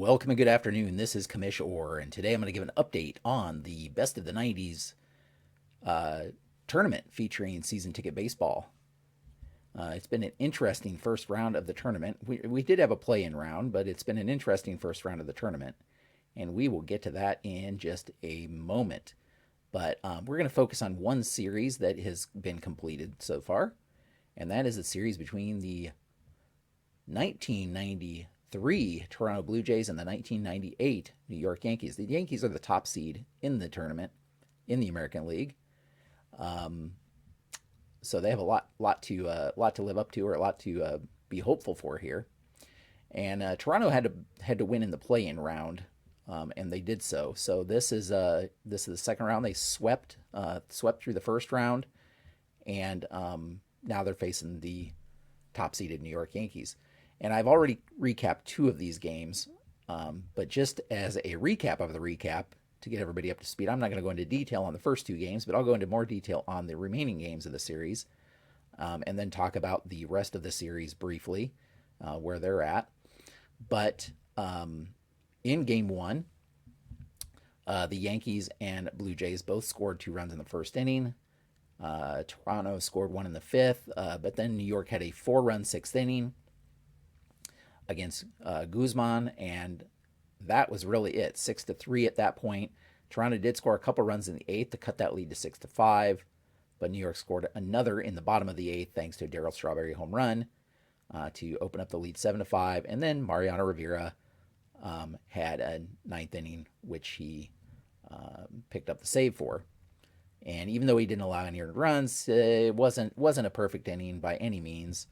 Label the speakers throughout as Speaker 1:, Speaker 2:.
Speaker 1: Welcome and good afternoon. This is Commish Orr, and today I'm going to give an update on the Best of the 90s uh, tournament featuring season ticket baseball. It's been an interesting first round of the tournament. We did have a play-in round, but it's been an interesting first round of the tournament, and we will get to that in just a moment. But we're going to focus on one series that has been completed so far, and that is the series between the 1993 Toronto Blue Jays and the 1998 New York Yankees. The Yankees are the top seed in the tournament in the American League, um, so they have a lot to live up to, or a lot to be hopeful for here. And Toronto had to win in the play-in round, and they did so. So this is the second round. They swept through the first round, and now they're facing the top seeded New York Yankees. And I've already recapped two of these games, but just as a recap of the recap to get everybody up to speed, I'm not going to go into detail on the first two games, but I'll go into more detail on the remaining games of the series, and then talk about the rest of the series briefly, where they're at. But in game one, the Yankees and Blue Jays both scored 2 runs in the first inning. Toronto scored one in the fifth, but then New York had a 4-run sixth inning against Guzman, and that was really it. 6-3 at that point. Toronto did score a couple runs in the eighth to cut that lead to 6-5, but New York scored another in the bottom of the eighth thanks to a Darryl Strawberry home run to open up the lead 7-5, and then Mariano Rivera had a ninth inning which he picked up the save for. And even though he didn't allow any earned runs, it wasn't a perfect inning by any means.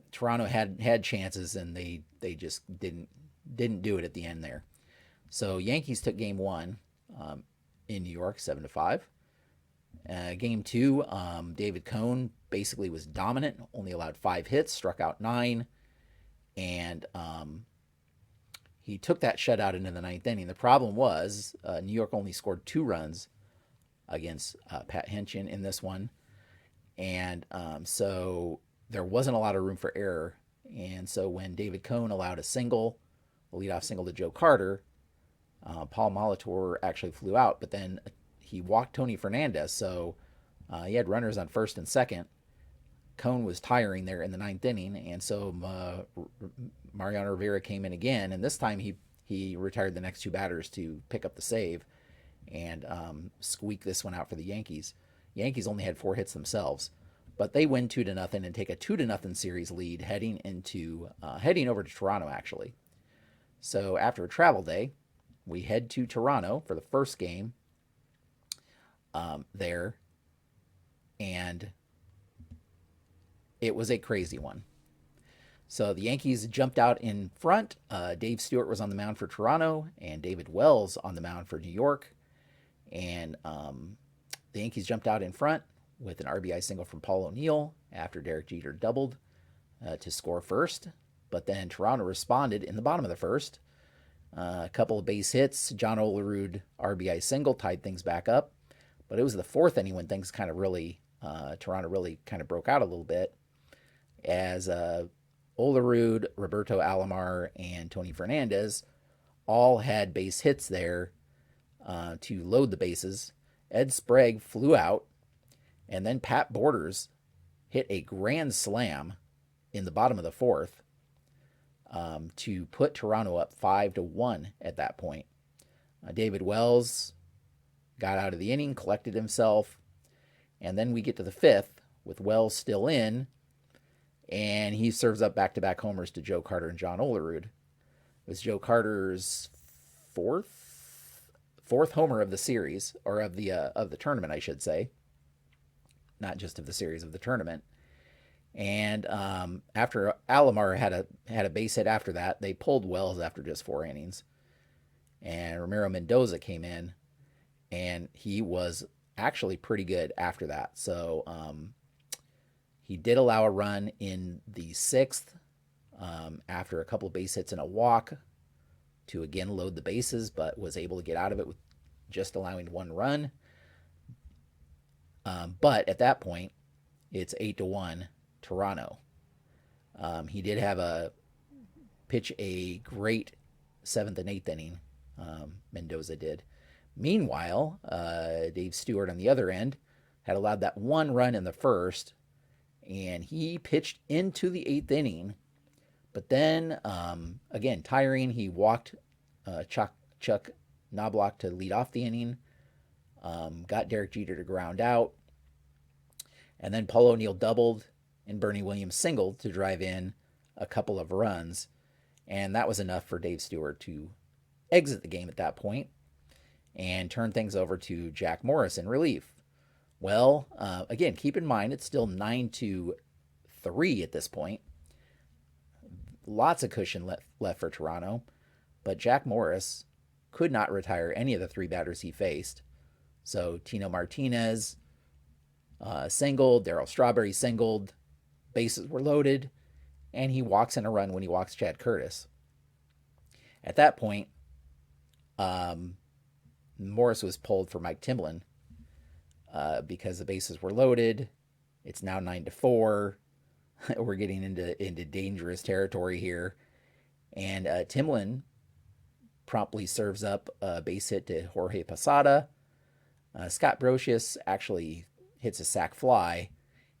Speaker 1: Toronto had chances, and they just didn't do it at the end there. So Yankees took game one in New York 7-5. Game two, David Cone basically was dominant, only allowed 5 hits, struck out 9, and he took that shutout into the ninth inning. The problem was New York only scored 2 runs against Pat Hinchin in this one, and so there wasn't a lot of room for error. And so when David Cone allowed a leadoff single to Joe Carter, Paul Molitor actually flew out, but then he walked Tony Fernandez, so he had runners on first and second. Cone was tiring there in the ninth inning, and so Mariano Rivera came in again, and this time he retired the next 2 batters to pick up the save and squeak this one out for the Yankees. Yankees only had 4 hits themselves, but they win 2-0 and take a 2-0 series lead heading over to Toronto actually. So after a travel day, we head to Toronto for the first game there, and it was a crazy one. So the Yankees jumped out in front. Dave Stewart was on the mound for Toronto, and David Wells on the mound for New York. And the Yankees jumped out in front with an RBI single from Paul O'Neill after Derek Jeter doubled to score first. But then Toronto responded in the bottom of the first. A couple of base hits. John Olerud RBI single tied things back up. But it was the fourth inning when things kind of really, Toronto really kind of broke out a little bit, as Olerud, Roberto Alomar, and Tony Fernandez all had base hits there to load the bases. Ed Sprague flew out, and then Pat Borders hit a grand slam in the bottom of the fourth to put Toronto up 5-1 at that point. David Wells got out of the inning, collected himself, and then we get to the fifth with Wells still in, and he serves up back-to-back homers to Joe Carter and John Olerud. It was Joe Carter's fourth homer of the series, or of the tournament, I should say, not just of the series, of the tournament. And after Alomar had a base hit after that, they pulled Wells after just 4 innings, and Ramiro Mendoza came in, and he was actually pretty good after that. So he did allow a run in the sixth after a couple of base hits and a walk to again load the bases, but was able to get out of it with just allowing 1 run. But at that point, it's 8-1 Toronto. He did have a pitch a great seventh and eighth inning. Mendoza did. Meanwhile, Dave Stewart on the other end had allowed that one run in the first, and he pitched into the eighth inning. But then, again, tiring, he walked Chuck Knobloch to lead off the inning, got Derek Jeter to ground out, and then Paul O'Neill doubled and Bernie Williams singled to drive in a couple of runs, and that was enough for Dave Stewart to exit the game at that point and turn things over to Jack Morris in relief. Well, again, keep in mind it's still 9-3 at this point. Lots of cushion left for Toronto, but Jack Morris could not retire any of the three batters he faced. So Tino Martinez singled, Darryl Strawberry singled, bases were loaded, and he walks in a run when he walks Chad Curtis. At that point, Morris was pulled for Mike Timlin because the bases were loaded. It's now 9-4. We're getting into dangerous territory here. And Timlin promptly serves up a base hit to Jorge Posada. Scott Brocious actually hits a sac fly,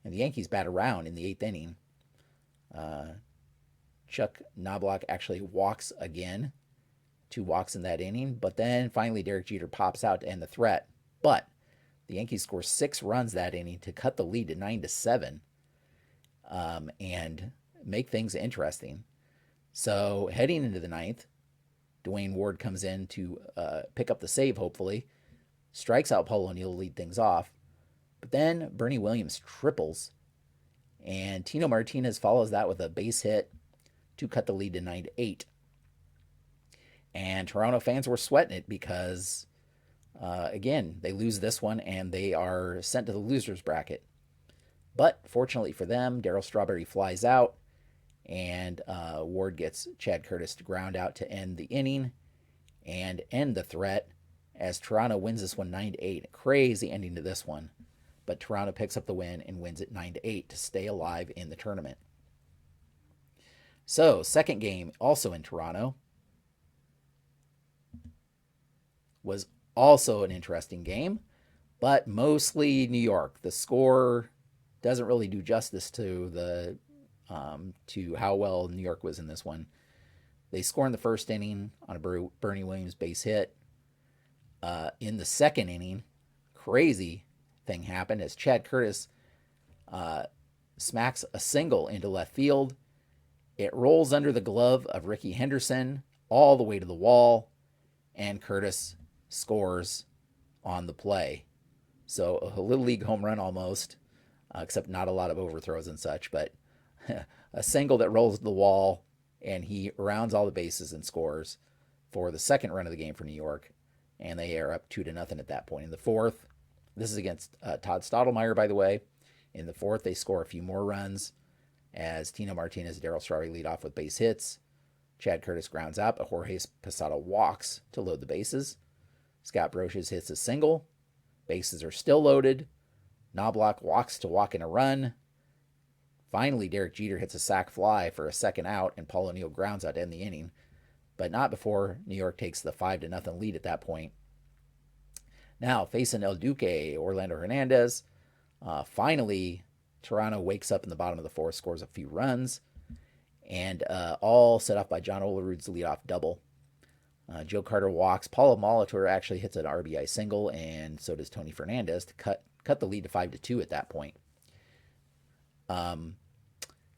Speaker 1: and the Yankees bat around in the eighth inning. Chuck Knobloch actually walks again, 2 walks in that inning, but then finally Derek Jeter pops out to end the threat. But the Yankees score 6 runs that inning to cut the lead to 9-7 and make things interesting. So heading into the ninth, Dwayne Ward comes in to pick up the save, hopefully, strikes out Paul O'Neill to lead things off. But then Bernie Williams triples, and Tino Martinez follows that with a base hit to cut the lead to 9-8. And Toronto fans were sweating it because, again, they lose this one and they are sent to the losers bracket. But fortunately for them, Darryl Strawberry flies out, and Ward gets Chad Curtis to ground out to end the inning and end the threat as Toronto wins this one 9-8. Crazy ending to this one. But Toronto picks up the win and wins it 9-8 to stay alive in the tournament. So, second game, also in Toronto, was also an interesting game, but mostly New York. The score doesn't really do justice to to how well New York was in this one. They score in the first inning on a Bernie Williams base hit. In the second inning, crazy thing happened as Chad Curtis smacks a single into left field. It rolls under the glove of Ricky Henderson all the way to the wall, and Curtis scores on the play. So a Little League home run almost, except not a lot of overthrows and such, but a single that rolls to the wall, and he rounds all the bases and scores for the second run of the game for New York, and they are up 2-0 at that point. In the fourth, this is against Todd Stottlemyre, by the way. In the fourth, they score a few more runs as Tino Martinez and Darryl Strawberry lead off with base hits. Chad Curtis grounds out, but Jorge Posada walks to load the bases. Scott Brocious hits a single. Bases are still loaded. Knobloch walks to walk in a run. Finally, Derek Jeter hits a sac fly for a second out, and Paul O'Neill grounds out to end the inning, but not before New York takes the 5-0 lead at that point. Now, facing El Duque, Orlando Hernandez. Finally, Toronto wakes up in the bottom of the fourth, scores a few runs, and all set off by John Olerud's leadoff double. Joe Carter walks. Paulo Molitor actually hits an RBI single, and so does Tony Fernandez to cut the lead to 5-2 at that point.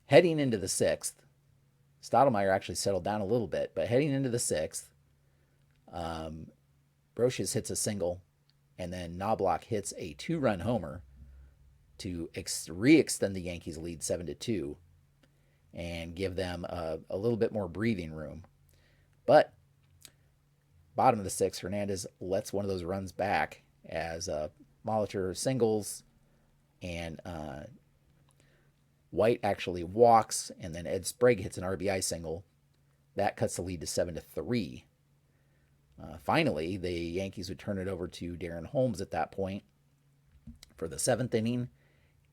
Speaker 1: Heading into the sixth, Stottlemyre actually settled down a little bit, but heading into the sixth, Brocious hits a single, and then Knobloch hits a 2-run homer to re-extend the Yankees' lead 7-2 and give them a little bit more breathing room. But bottom of the sixth, Hernandez lets one of those runs back as Molitor singles, and White actually walks, and then Ed Sprague hits an RBI single. That cuts the lead to 7-3. Finally, the Yankees would turn it over to Darren Holmes at that point for the seventh inning,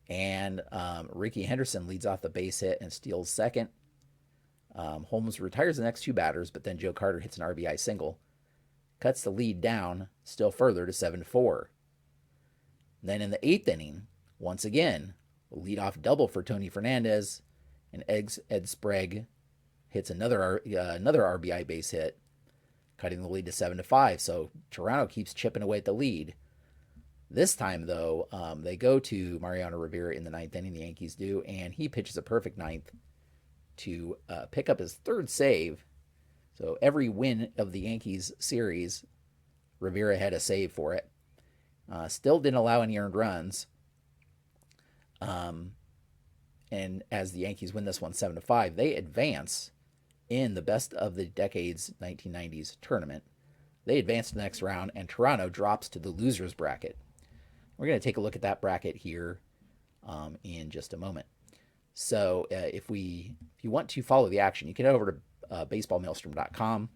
Speaker 1: and Ricky Henderson leads off the base hit and steals second. Holmes retires the next two batters, but then Joe Carter hits an RBI single, cuts the lead down still further to 7-4. Then in the eighth inning, once again, a leadoff double for Tony Fernandez, and Ed Sprague hits another RBI base hit, cutting the lead to 7-5. So Toronto keeps chipping away at the lead. This time, though, they go to Mariano Rivera in the ninth inning, the Yankees do, and he pitches a perfect ninth to pick up his third save. So every win of the Yankees series, Rivera had a save for it. Still didn't allow any earned runs. And as the Yankees win this one 7-5, they advance in the best of the decades 1990s tournament. They advance to the next round, and Toronto drops to the losers bracket. We're going to take a look at that bracket here in just a moment. So if you want to follow the action, you can head over to baseballmaelstrom.com,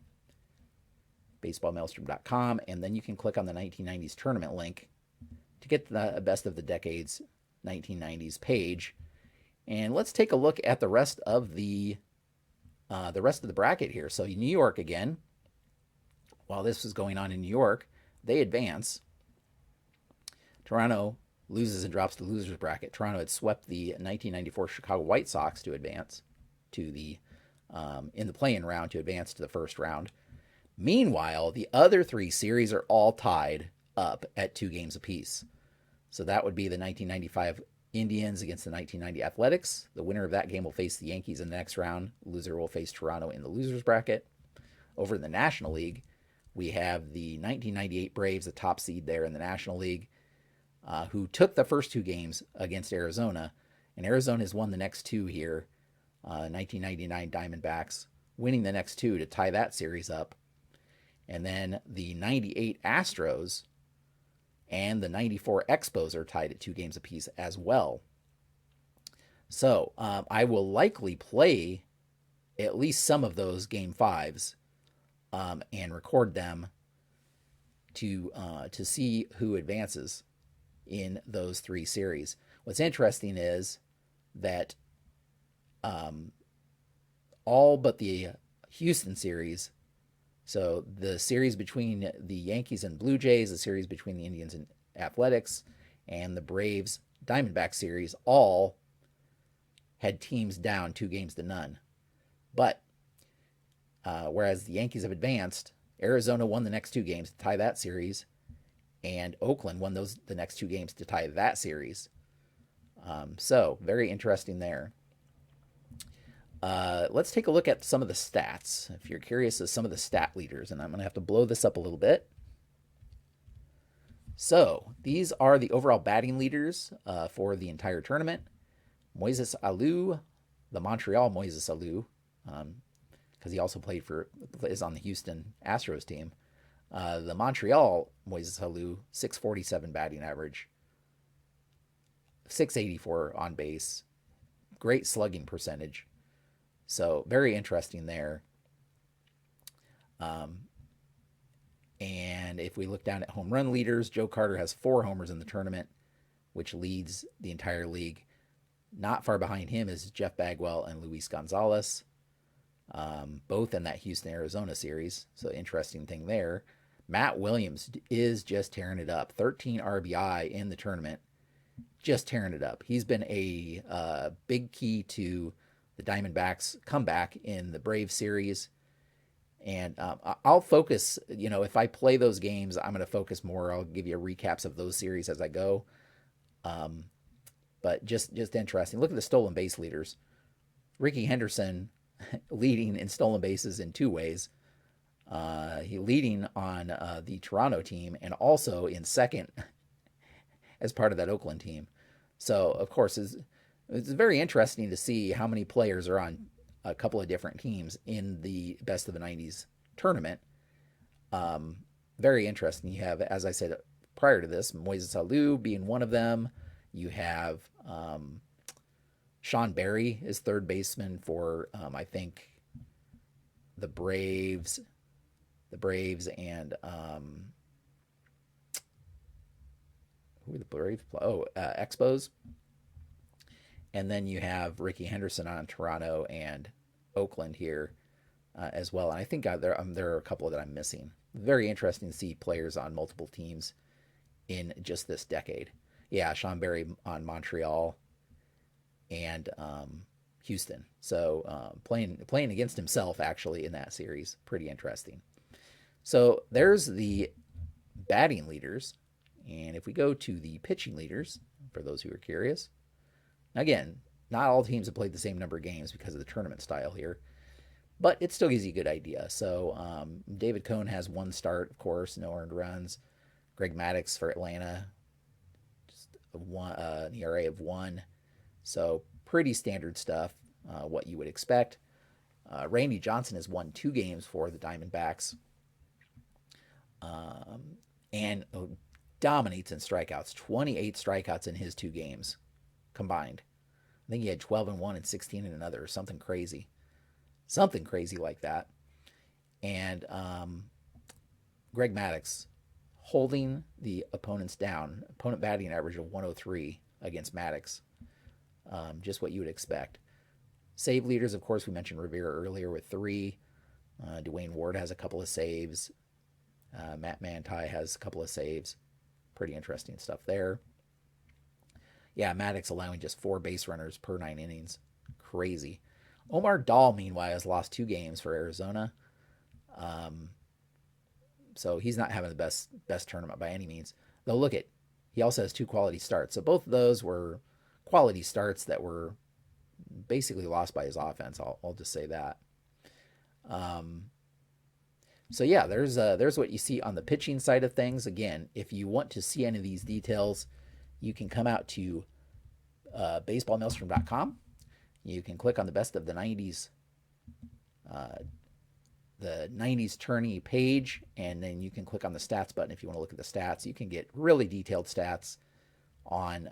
Speaker 1: and then you can click on the 1990s tournament link to get the best of the decades 1990s page. And let's take a look at the rest of the bracket here. So New York again. While this was going on in New York, they advance. Toronto loses and drops to the losers bracket. Toronto had swept the 1994 Chicago White Sox to advance to the in the play-in round to advance to the first round. Meanwhile, the other three series are all tied up at 2 games apiece. So that would be the 1995 Indians against the 1990 Athletics. The winner of that game will face the Yankees in the next round. The loser will face Toronto in the losers bracket. Over in the National League, we have the 1998 Braves, the top seed there in the National League, who took the first 2 games against Arizona. And Arizona has won the next 2 here. 1999 Diamondbacks winning the next 2 to tie that series up. And then the 98 Astros and the 94 Expos are tied at 2 games apiece as well. So I will likely play at least some of those Game 5s and record them to see who advances in those 3 series. What's interesting is that all but the Houston series, so the series between the Yankees and Blue Jays, the series between the Indians and Athletics, and the Braves Diamondback series, all had teams down 2 games to none. But whereas the Yankees have advanced, Arizona won the next 2 games to tie that series, and Oakland won the next 2 games to tie that series. So very interesting there. Let's take a look at some of the stats. If you're curious as some of the stat leaders, and I'm going to have to blow this up a little bit. So these are the overall batting leaders for the entire tournament. Moises Alou, the Montreal Moises Alou, because he also is on the Houston Astros team. The Montreal Moises Alou, 647 batting average, 684 on base, great slugging percentage. So very interesting there. And if we look down at home run leaders, Joe Carter has 4 homers in the tournament, which leads the entire league. Not far behind him is Jeff Bagwell and Luis Gonzalez, both in that Houston-Arizona series. So interesting thing there. Matt Williams is just tearing it up. 13 RBI in the tournament. Just tearing it up. He's been a big key to the Diamondbacks' comeback in the Braves series. And I'll focus, if I play those games, I'm going to focus more. I'll give you recaps of those series as I go. But just interesting. Look at the stolen base leaders. Ricky Henderson leading in stolen bases in 2 ways. He leading on the Toronto team and also in second as part of that Oakland team. So, of course, it's very interesting to see how many players are on a couple of different teams in the best of the 90s tournament. Very interesting. You have, as I said prior to this, Moises Alou being one of them. You have Sean Barry is third baseman for, I think, the Braves and who are the Braves? Expos. And then you have Ricky Henderson on Toronto and Oakland here as well. And I think there are a couple that I'm missing. Very interesting to see players on multiple teams in just this decade. Yeah, Sean Barry on Montreal and Houston. So playing against himself actually in that series, pretty interesting. So there's the batting leaders, and if we go to the pitching leaders, for those who are curious, again, not all teams have played the same number of games because of the tournament style here, but it still gives you a good idea. So David Cone has one start, of course, no earned runs. Greg Maddux for Atlanta, just an ERA of 1. So pretty standard stuff, what you would expect. Randy Johnson has won 2 games for the Diamondbacks and dominates in strikeouts. 28 strikeouts in his 2 games combined. I think he had 12 in one and 16 in another, something crazy. Something crazy like that. And Greg Maddux holding the opponents down. Opponent batting average of 103 against Maddux. Just what you would expect. Save leaders, of course, we mentioned Rivera earlier with 3. Dwayne Ward has a couple of saves. Matt Manti has a couple of saves. Pretty interesting stuff there. Yeah, Maddux allowing just 4 base runners per 9 innings. Crazy. Omar Dahl, meanwhile, has lost 2 games for Arizona. So he's not having the best tournament by any means. Though look at, he also has 2 quality starts. So both of those were quality starts that were basically lost by his offense. I'll just say that. So yeah, there's what you see on the pitching side of things. Again, if you want to see any of these details, you can come out to baseballmaelstrom.com. You can click on the best of the 90s tourney page, and then you can click on the stats button if you want to look at the stats. You can get really detailed stats on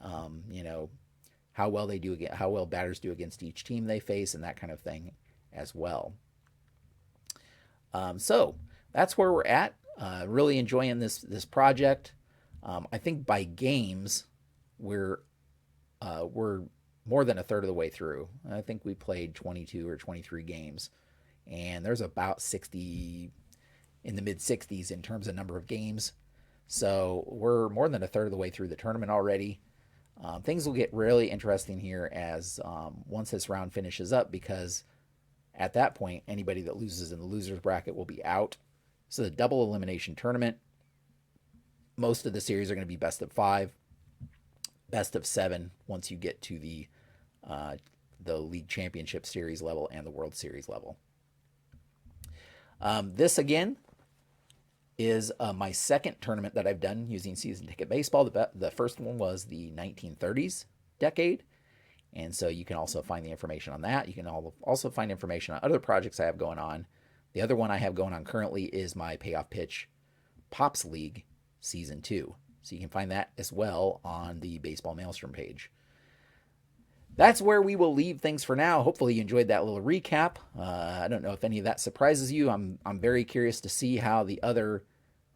Speaker 1: how well batters do against each team they face and that kind of thing as well. So that's where we're at. Really enjoying this project. I think by games we're more than a third of the way through. I think we played 22 or 23 games, and there's about 60 in the mid 60s in terms of number of games. So we're more than a third of the way through the tournament already. Things will get really interesting here as once this round finishes up, because at that point, anybody that loses in the losers bracket will be out. So the double elimination tournament, most of the series are going to be best of 5, best of 7 once you get to the league championship series level and the World Series level. This again is my second tournament that I've done using season ticket baseball. The first one was the 1930s decade. And so you can also find the information on that. You can also find information on other projects I have going on. The other one I have going on currently is my Payoff Pitch POPs League Season 2. So you can find that as well on the Baseball Maelstrom page. That's where we will leave things for now. Hopefully you enjoyed that little recap. I don't know if any of that surprises you. I'm very curious to see how the other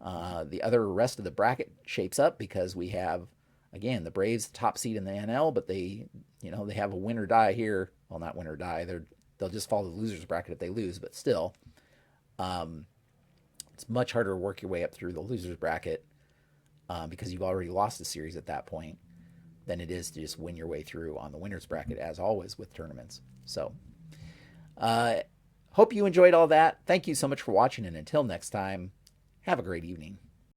Speaker 1: rest of the bracket shapes up, because we have, again, the Braves, the top seed in the NL, but they have a win or die here. Well, not win or die. They'll just fall to the losers bracket if they lose, but still, it's much harder to work your way up through the losers bracket because you've already lost the series at that point than it is to just win your way through on the winners bracket, as always with tournaments. So, hope you enjoyed all that. Thank you so much for watching, and until next time, have a great evening.